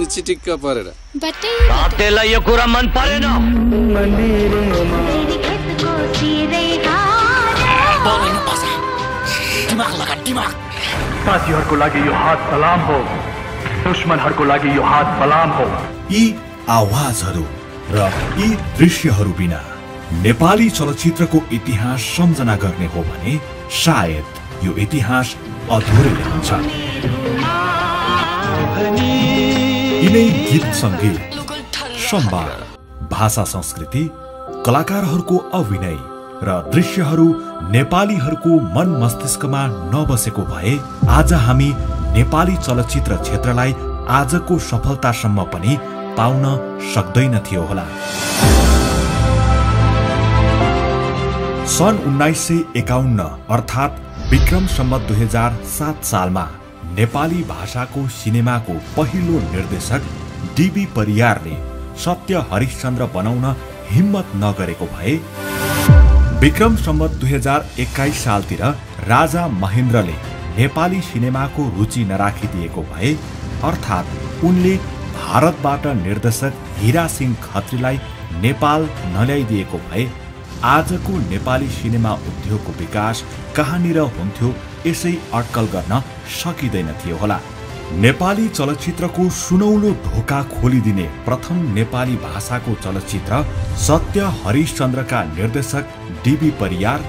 पनि चिटिक्क परेर साथीलाई यो कुरा मन परेन दिमाग लगा दिमाग साथीहरूको लागि यो हात सलाम हो दुश्मनहरूको लागि यो हात सलाम हो यी आवाजहरू र यी दृश्यहरू बिना नेपाली चलचित्रको इतिहास सम्झना गर्ने हो भने सायद यो इतिहास अधुरै रहन्छ। यिनै गीत संगीत संवाद भाषा संस्कृति कलाकारहरूको अभिनय र दृश्यहरू नेपालीहरूको मन मस्तिष्कमा नबसेको भए आज हामी नेपाली चलचित्र क्षेत्रलाई आजको सफलतासम्म पनि पाउन सक्दैनथ्यो होला। सन् 1951 अर्थात् विक्रम सम्वत 2007 सालमा नेपाली भाषाको सिनेमाको पहिलो निर्देशक डीबी परियारले सत्य हरिश्चन्द्र बनाउन हिम्मत नगरेको भए विक्रम सम्वत 2021 सालतिर राजा महेन्द्रले नेपाली सिनेमाको रुचि नराखिदिएको भए अर्थात् उनले भारतबाट निर्देशक हीरा सिंह खत्रीलाई नेपाल नल्याइदिएको भए आजको नेपाली सिनेमा उद्योगको विकास कहाँनिर हुन्थ्यो यसै अड्कल गर्न सकिँदैनथ्यो होला। नेपाली चलचित्रको सुनौलो ढोका खोलिदिने प्रथम नेपाली भाषाको चलचित्र सत्य हरिश्चन्द्रका निर्देशक डीबी परियार,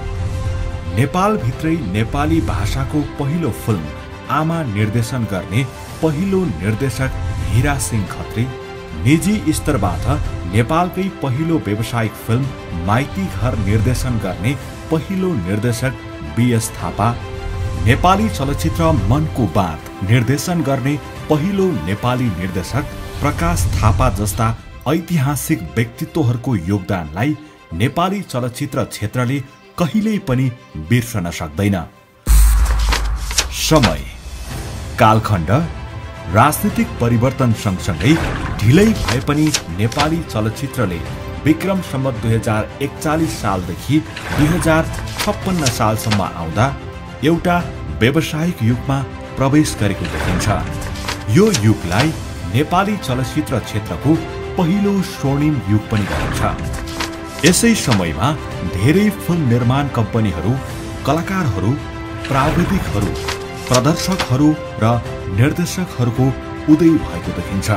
नेपालभित्रै नेपाली भाषाको पहिलो फिल्म आमा निर्देशन गर्ने पहिलो निर्देशक हीरा सिंह खत्री, निजी स्तरबाट नेपालकै पहिलो व्यावसायिक फिल्म माइती घर निर्देशन गर्ने पहिलो निर्देशक बीएस थापा, नेपाली चलचित्र मनको बात निर्देशन गर्ने पहिलो नेपाली निर्देशक प्रकाश थापा जस्ता ऐतिहासिक व्यक्तित्वहरूको योगदानलाई नेपाली चलचित्र क्षेत्रले कहिल्यै पनि बिर्सन सक्दैन। समय, कालखण्ड, राजनीतिक परिवर्तन सँगसँगै ढिलै भए पनि नेपाली चलचित्रले विक्रम सम्वत 2041 सालदेखि 2056 सालसम्म आउँदा एउटा व्यावसायिक युगमा प्रवेश गरेको देखिन्छ। यो युगलाई नेपाली चलचित्र क्षेत्रको पहिलो स्वर्णिम युग पनि भनिन्छ। यसै समयमा धेरै फिल्म निर्माण कम्पनीहरू, कलाकारहरू, प्राविधिकहरू, प्रदर्शकहरू र निर्देशकहरूको उदय भएको देखिन्छ।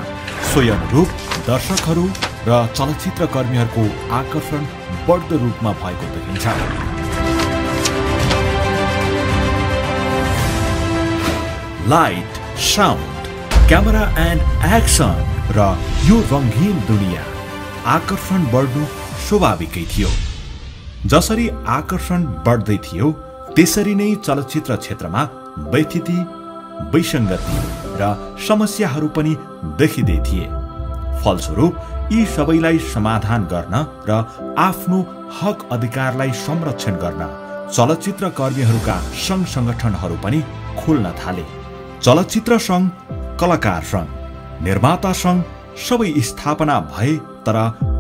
सोही अनुरूप दर्शकहरू र चलचित्र कर्मीहरूको आकर्षण बढ्दो रूपमा भएको देखिन्छ। Light, sound, camera and action र यो रंगीन दुनिया आकर्षण बढ्नु स्वाभाविकै थियो। जसरी आकर्षण बढ्दै थियो त्यसरी नै चलचित्र क्षेत्रमा वैथिति, विसङ्गति र समस्याहरू पनि देखिँदै थिए। फलस्वरूप यी सबैलाई समाधान गर्न र आफ्नो हक अधिकारलाई संरक्षण गर्न चलचित्र कर्मीहरूका संघ संगठनहरू पनि खुल्न थाले। चलचित्र संघ, कलाकार संघ, निर्माता संघ सबै स्थापना भए तर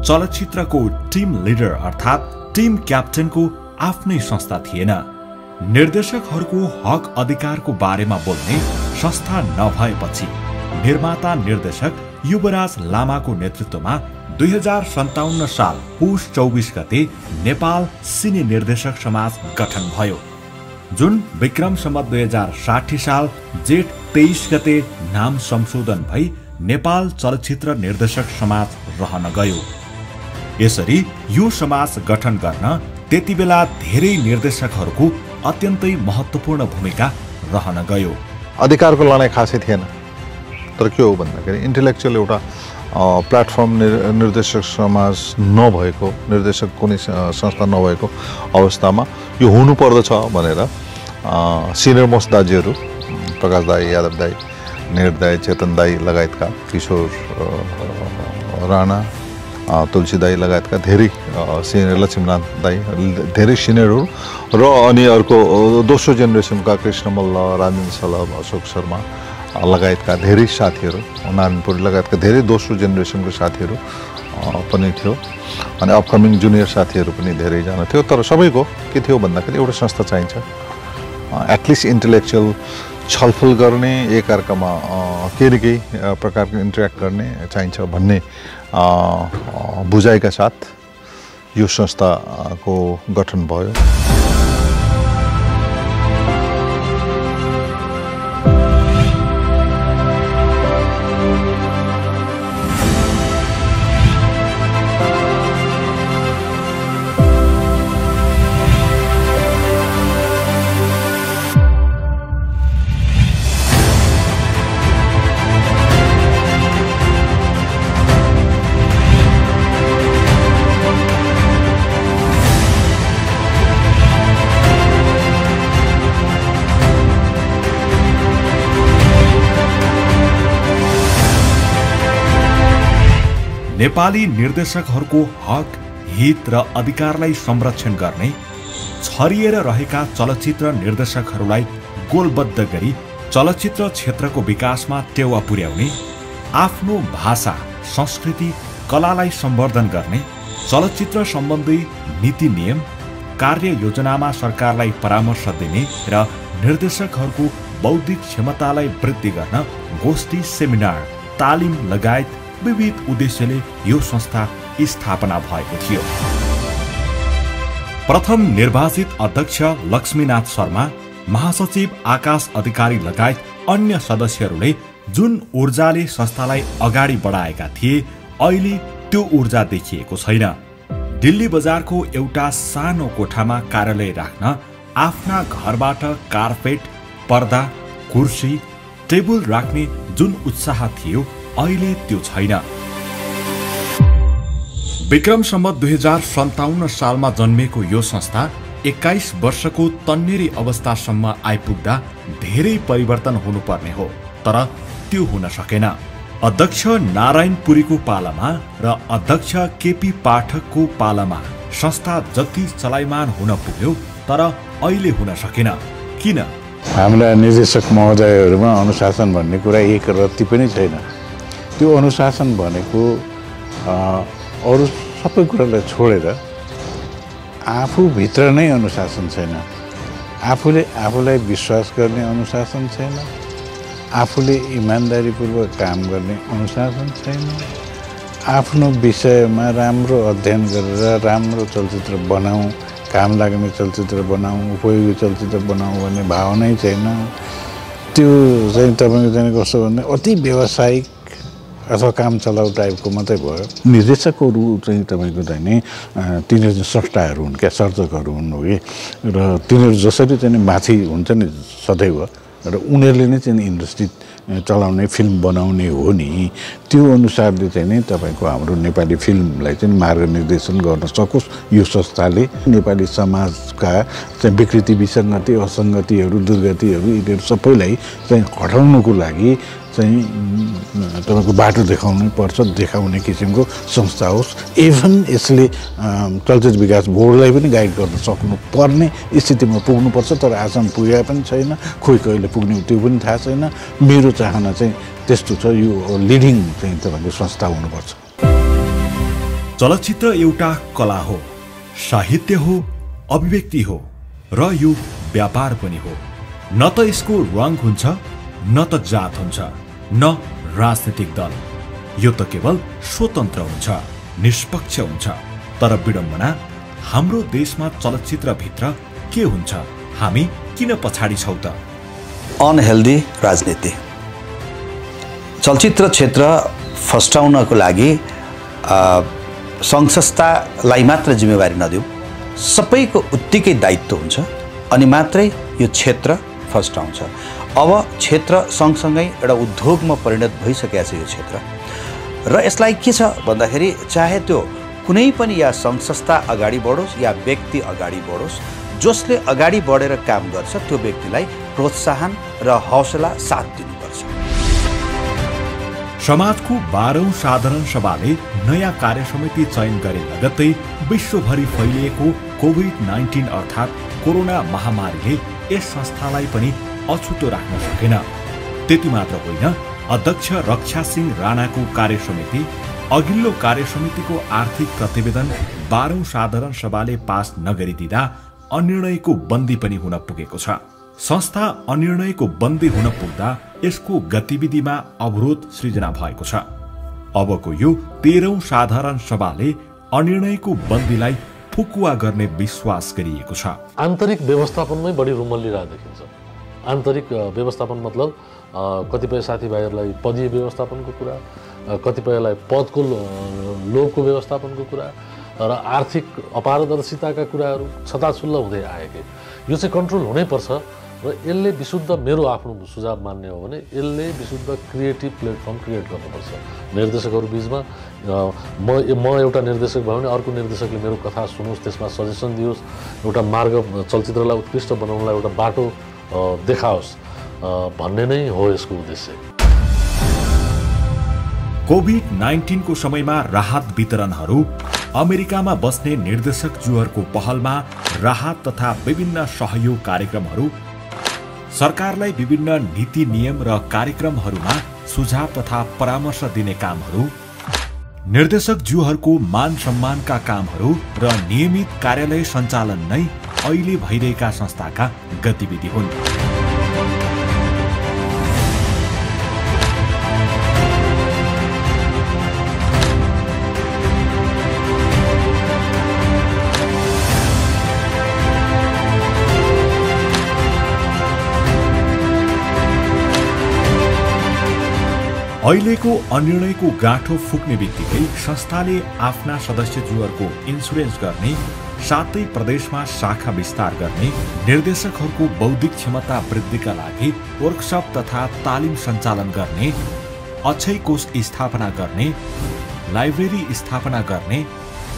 चलचित्रको टिम लिडर अर्थात् टिम क्याप्टेनको आफ्नै संस्था थिएन। निर्देशकहरूको हक अधिकारको बारेमा बोल्ने संस्था नभएपछि निर्माता निर्देशक युवराज लामाको नेतृत्वमा 2057 साल पुष 24 गते नेपाल सिने निर्देशक समाज गठन भयो, जुन विक्रम सम्वत 2060 साल जेठ 23 गते नाम संशोधन भई नेपाल चलचित्र निर्देशक समाज रहन गयो। यसरी यो समाज गठन गर्न त्यतिबेला धेरै निर्देशकहरूको अत्यन्तै महत्त्वपूर्ण भूमिका रहन गयो। अधिकारको लडाईँ खासै थिएन, तर के हो भन्दाखेरि इन्टेलेक्चुअल एउटा प्लेटफर्म निर्देशक समाज नभएको, निर्देशक कुनै संस्था नभएको अवस्थामा यो हुनुपर्दछ भनेर सिनियर मोस्ट दाजुहरू प्रकाश दाई, यादव दाई, निर दाई, चेतन दाई लगायतका, किशोर राणा, तुलसी दाई लगायतका धेरै सिनियर, लक्ष्मीनाथ दाई धेरै सिनियरहरू र अनि अर्को दोस्रो जेनेरेसनका कृष्ण मल्ल, राजेन्द्र सलभ, अशोक शर्मा लगायतका धेरै साथीहरू, नारायणपुरी लगायतका धेरै दोस्रो जेनेरेसनको साथीहरू पनि थियो अनि अपकमिङ जुनियर साथीहरू पनि धेरैजना थियो। तर सबैको के थियो भन्दाखेरि एउटा संस्था चाहिन्छ, एटलिस्ट इन्टेलेक्चुअल छलफल गर्ने एकअर्कामा केही न केही प्रकारको इन्टरेक्ट गर्ने चाहिन्छ भन्ने बुझाइका साथ यो संस्थाको गठन भयो। नेपाली निर्देशकहरूको हक, हित र अधिकारलाई संरक्षण गर्ने, छरिएर रहेका चलचित्र निर्देशकहरूलाई गोलबद्ध गरी चलचित्र क्षेत्रको विकासमा टेवा पुर्याउने, आफ्नो भाषा, संस्कृति, कलालाई सम्वर्धन गर्ने, चलचित्र सम्बन्धी नीति नियम, कार्य योजनामा सरकारलाई परामर्श दिने र निर्देशकहरूको बौद्धिक क्षमतालाई वृद्धि गर्न गोष्ठी, सेमिनार, तालिम लगायत विविध उद्देश्यले यो संस्था स्थापना भएको थियो। प्रथम निर्वाचित अध्यक्ष लक्ष्मीनाथ शर्मा, महासचिव आकाश अधिकारी लगायत अन्य सदस्यहरूले जुन ऊर्जाले संस्थालाई अगाडि बढाएका थिए, अहिले त्यो ऊर्जा देखिएको छैन। दिल्ली बजारको एउटा सानो कोठामा कार्यालय राख्न आफ्ना घरबाट कार्पेट, पर्दा, कुर्सी, टेबल राख्ने जुन उत्साह थियो, अहिले त्यो छैन। विक्रम सम्वत 2057 सालमा जन्मेको यो संस्था 21 वर्षको तन्नेरी अवस्थासम्म आइपुग्दा धेरै परिवर्तन हुनुपर्ने हो, तर त्यो हुन सकेन। अध्यक्ष नारायण पुरीको पालामा र अध्यक्ष केपी पाठकको पालामा संस्था जति चलायमान हुन पुग्यो, तर अहिले हुन सकेन। किन? हाम्रा निर्देशक महोदयहरूमा अनुशासन भन्ने कुरा एक रत्ती पनि छैन। त्यो अनुशासन भनेको अरू सबै कुरालाई छोडेर आफूभित्र नै अनुशासन छैन। आफूले आफूलाई विश्वास गर्ने अनुशासन छैन, आफूले इमान्दारीपूर्वक काम गर्ने अनुशासन छैन, आफ्नो विषयमा राम्रो अध्ययन गरेर राम्रो चलचित्र बनाऊ, काम लाग्ने चलचित्र बनाऊ, उपयोगी चलचित्र बनाऊ भन्ने भावनै छैन। त्यो चाहिँ तपाईँको चाहिँ कस्तो भन्ने अति व्यावसायिक अथवा काम चलाउ टाइपको मात्रै भयो। निर्देशकहरू चाहिँ तपाईँको चाहिँ नि तिनीहरू चाहिँ स्रष्टाहरू हुन् क्या, सर्जकहरू हुन् हो कि, र तिनीहरू जसरी चाहिँ माथि हुन्छ नि सदैव, र उनीहरूले नै चाहिँ इन्डस्ट्री चलाउने, फिल्म बनाउने हो नि, त्यो अनुसारले चाहिँ नि तपाईँको हाम्रो नेपाली फिल्मलाई चाहिँ मार्गनिर्देशन गर्न सकोस् यो संस्थाले। नेपाली समाजका चाहिँ विकृति, विसङ्गति, असङ्गतिहरू, दुर्गतिहरू यिनीहरू सबैलाई चाहिँ हटाउनको लागि चाहिँ तपाईँको बाटो देखाउनै पर्छ, देखाउने किसिमको संस्था होस्। इभन यसले चलचित्र विकास बोर्डलाई पनि गाइड गर्न सक्नुपर्ने स्थितिमा पुग्नुपर्छ, तर आजसम्म पुगेको पनि छैन। खोइ कहिले पुग्ने त्यो पनि थाहा छैन। मेरो चाहना चाहिँ त्यस्तो छ, यो लिडिङ चाहिँ तपाईँको संस्था हुनुपर्छ। चलचित्र एउटा कला हो, साहित्य हो, अभिव्यक्ति हो, र यो व्यापार पनि हो। न त यसको रङ हुन्छ, न त जात हुन्छ, न राजनीतिक दल। यो त केवल स्वतन्त्र हुन्छ, निष्पक्ष हुन्छ। तर विडम्बना, हाम्रो देशमा चलचित्रभित्र के हुन्छ? हामी किन पछाडि छौँ त? अनहेल्दी राजनीति। चलचित्र क्षेत्र फस्टाउनको लागि सङ्घ संस्थालाई मात्र जिम्मेवारी नदिउँ, सबैको उत्तिकै दायित्व हुन्छ, अनि मात्रै यो क्षेत्र फस्टाउँछ। अब क्षेत्र सँगसँगै एउटा उद्योगमा परिणत भइसकेको छ यो क्षेत्र, र यसलाई के छ भन्दाखेरि चाहे त्यो कुनै पनि या सङ्घ संस्था अगाडि बढोस् या व्यक्ति अगाडि बढोस्, जसले अगाडि बढेर काम गर्छ त्यो व्यक्तिलाई प्रोत्साहन र हौसला साथ दिनुपर्छ। समाजको 12औं साधारण सभाले नयाँ कार्यसमिति चयन गरे लगत्तै विश्वभरि फैलिएको कोभिड-19 अर्थात् कोरोना महामारीले यस संस्थालाई पनि अछुतो राख्न सकेन। त्यति मात्र होइन, अध्यक्ष रक्षा सिंह राणाको कार्यसमिति अघिल्लो कार्यसमितिको आर्थिक प्रतिवेदन 12औं साधारण सभाले पास नगरिदिँदा अनिर्णयको बन्दी पनि हुन पुगेको छ। संस्था अनिर्णयको बन्दी हुन पुग्दा यसको गतिविधिमा अवरोध सृजना भएको छ। अबको यो 13औं साधारण सभाले अनिर्णयको बन्दीलाई फुकुवा गर्ने विश्वास गरिएको छ। आन्तरिक व्यवस्थापनमै बढी रुमल लिइरहेको देखिन्छ। आन्तरिक व्यवस्थापन मतलब कतिपय साथीभाइहरूलाई पदीय व्यवस्थापनको कुरा, कतिपयलाई पदको लोभको व्यवस्थापनको कुरा र आर्थिक अपारदर्शिताका कुराहरू छताछुल्ल हुँदै आएकै। यो चाहिँ कन्ट्रोल हुनैपर्छ र यसले विशुद्ध मेरो आफ्नो सुझाव मान्ने हो भने यसले विशुद्ध क्रिएटिभ प्लेटफर्म क्रिएट गर्नुपर्छ निर्देशकहरू बीचमा। म एउटा निर्देशक भयो भने अर्को निर्देशकले मेरो कथा सुनोस्, त्यसमा सजेसन दियोस्, एउटा मार्ग चलचित्रलाई उत्कृष्ट बनाउनलाई एउटा बाटो देखाओस् भन्ने नै हो यसको उद्देश्य। कोभिड-19 को समयमा राहत वितरणहरू, अमेरिकामा बस्ने निर्देशकज्यूहरूको पहलमा राहत तथा विभिन्न सहयोग कार्यक्रमहरू, सरकारलाई विभिन्न नीति नियम र कार्यक्रमहरूमा सुझाव तथा परामर्श दिने कामहरू, निर्देशकज्यूहरूको मान सम्मानका कामहरू र नियमित कार्यालय सञ्चालन नै अहिले भइरहेका संस्थाका गतिविधि हुन्। अहिलेको अनिर्णयको गाँठो फुक्ने बित्तिकै संस्थाले आफ्ना सदस्यज्यूहरूको इन्सुरेन्स गर्ने, सातै प्रदेशमा शाखा विस्तार गर्ने, निर्देशकहरूको बौद्धिक क्षमता वृद्धिका लागि वर्कसप तथा तालिम सञ्चालन गर्ने, अक्षय कोष स्थापना गर्ने, लाइब्रेरी स्थापना गर्ने,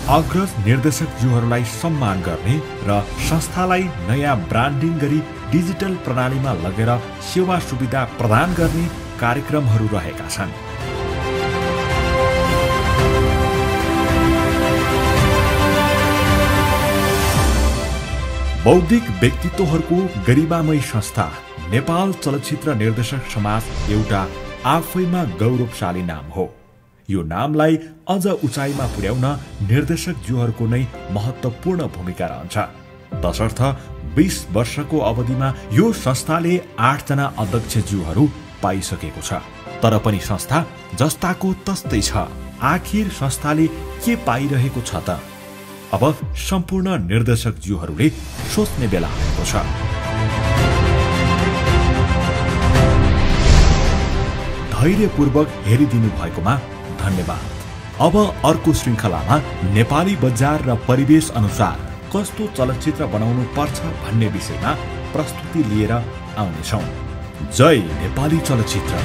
अग्रज निर्देशकज्यूहरूलाई सम्मान गर्ने र संस्थालाई नयाँ ब्रान्डिङ गरी डिजिटल प्रणालीमा लगेर सेवा सुविधा प्रदान गर्ने कार्यक्रमहरू रहेका छन्। बौद्धिक व्यक्तित्वहरूको गरिमामय संस्था नेपाल चलचित्र निर्देशक समाज एउटा आफैमा गौरवशाली नाम हो। यो नामलाई अझ उचाइमा पुर्याउन निर्देशकज्यूहरूको नै महत्त्वपूर्ण भूमिका रहन्छ। तसर्थ 20 वर्षको अवधिमा यो संस्थाले 8 जना अध्यक्षज्यूहरू पाइसकेको छ। तर पनि संस्था जस्ताको तस्तै छ। आखिर संस्थाले के पाइरहेको छ त? अब सम्पूर्ण निर्देशकज्यूहरूले सोच्ने बेला आएको छ। धैर्यपूर्वक हेरिदिनु भएकोमा धन्यवाद। अब अर्को श्रृङ्खलामा नेपाली बजार र परिवेश अनुसार कस्तो चलचित्र बनाउनु पर्छ भन्ने विषयमा प्रस्तुति लिएर आउनेछौँ। जय नेपाली चलचित्र।